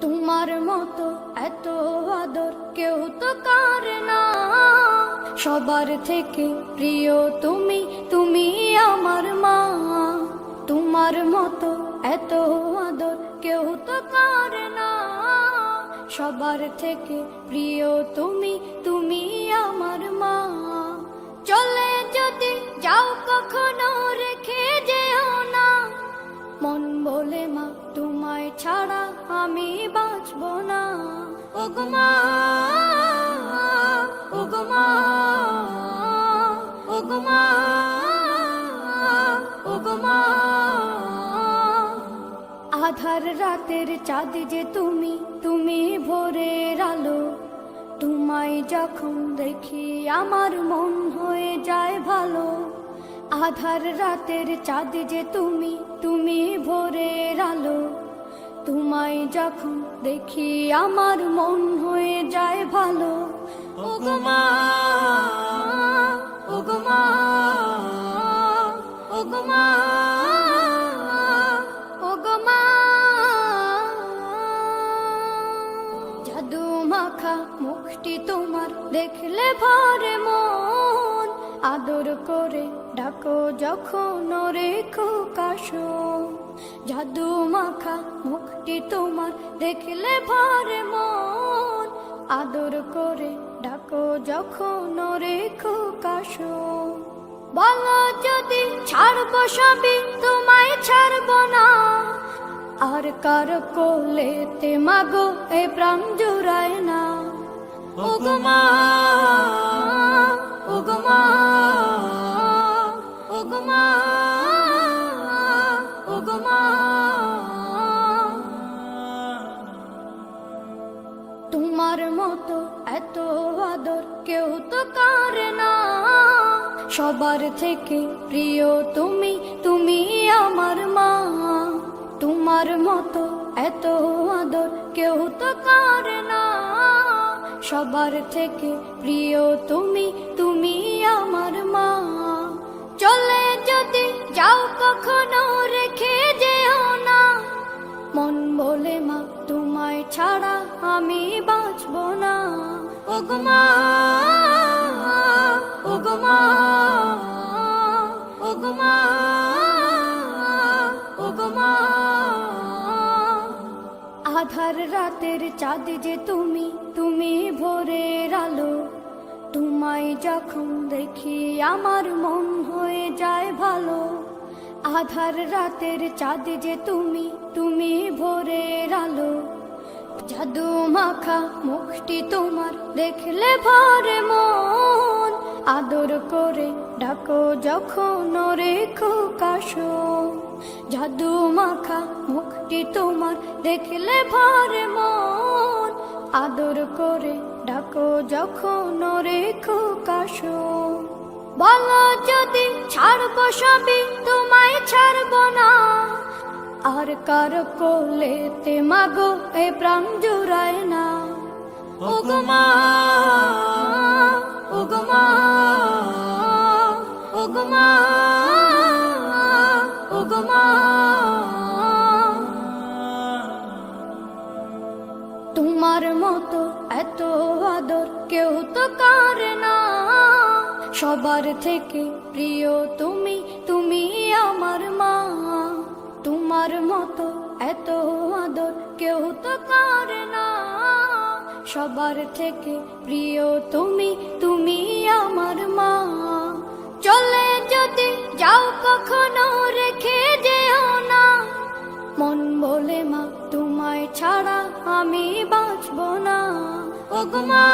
তোমার মতো এত আদর কেউ তো করে না, সবার থেকে প্রিয় তুমি, তুমি আমার মা। তোমার মতো এত আদর কেউ তো করে না, সবার থেকে প্রিয় তুমি, তুমি আমার মা। চলে যদি যাও কখনো রেখে যেও না, মন বলে মা তোমায় ছাড়া আমি বাঁচব না। ওগো মা, ওগো মা, ওগো মা, ওগো মা। আধার রাতের চাঁদ যে তুমি, তুমি ভোরের আলো। তোমায় যখন দেখি আমার মন হয়ে যায় ভালো। আধার রাতের চাঁদ যে তুমি, তুমি ভোরের আলো। তোমায় যখন দেখি আমার মন হয়ে যায় ভালো। ওগো মা, ওগো মা, ওগো মা, ওগো মা। জাদু মাখা মুখটি তোমার দেখলে ভরে মন, আদর করে ডাকো যখন রেখো কাশো। জাদু মাখা মুখটি তোমার দেখলে ভরে মন, আদর করে ডাকো যখন রেখো কাশো। বলো যদি ছাড়বো সবই তোমায় ছাড়বো না, আর কার কোলেতে মাগো এ প্রাণ জুড়ায় না। ওগো মা, ওগো মা, ওগো মা, ওগো মা। তোমার মতো এত আদর কেউ তো করে না, সবার থেকে প্রিয় তুমি, তুমি আমার মা। তোমার মতো এত আদর কেউ তো করে না, সবার থেকে প্রিয় তুমি, তুমি আমার মা। চলে যদি যাও কখনো রেখে যেও না, মন বলে মা তোমায় ছাড়া আমি বাঁচব না। ওগো মা, ওগো মা, ওগো মা, ওগো মা। আধার রাতের চাঁদ যে তুমি, তুমি ভোরের আলো। তোমায় যখন দেখি আমার মন হয়ে যায় ভালো। আধার রাতের চাঁদ যে তুমি, তুমি ভোরের আলো। জাদু মাখা মুখটি তোমার দেখলে ভরে মন, আদর করে ডাকো যখন রেখো কাশো। জাদু মাখা মুখটি তোমার দেখলে ভরে মন, আদর করে ডাকো যখন রেখো কাশো। বলো যদি ছাড়বো সবই তোমায় ছাড়বো না, আর কার কোলেতে মাগো এ প্রাণ জুড়ায় না। ওগো মা, ওগো মা, ওগো মা, ওগো মা। তোমার মতো এত আদর কেউ তো করে না, সবার থেকে প্রিয় তুমি, তুমি আমার মা। তোমার মতো এত আদর কেউ তো করে না, সবার থেকে প্রিয় তুমি, তুমি আমার মা। চলে যদি যাও কখনো রেখে যেও না, মন বলে মা তোমায় ছাড়া আমি বাঁচব না। ওগো মা।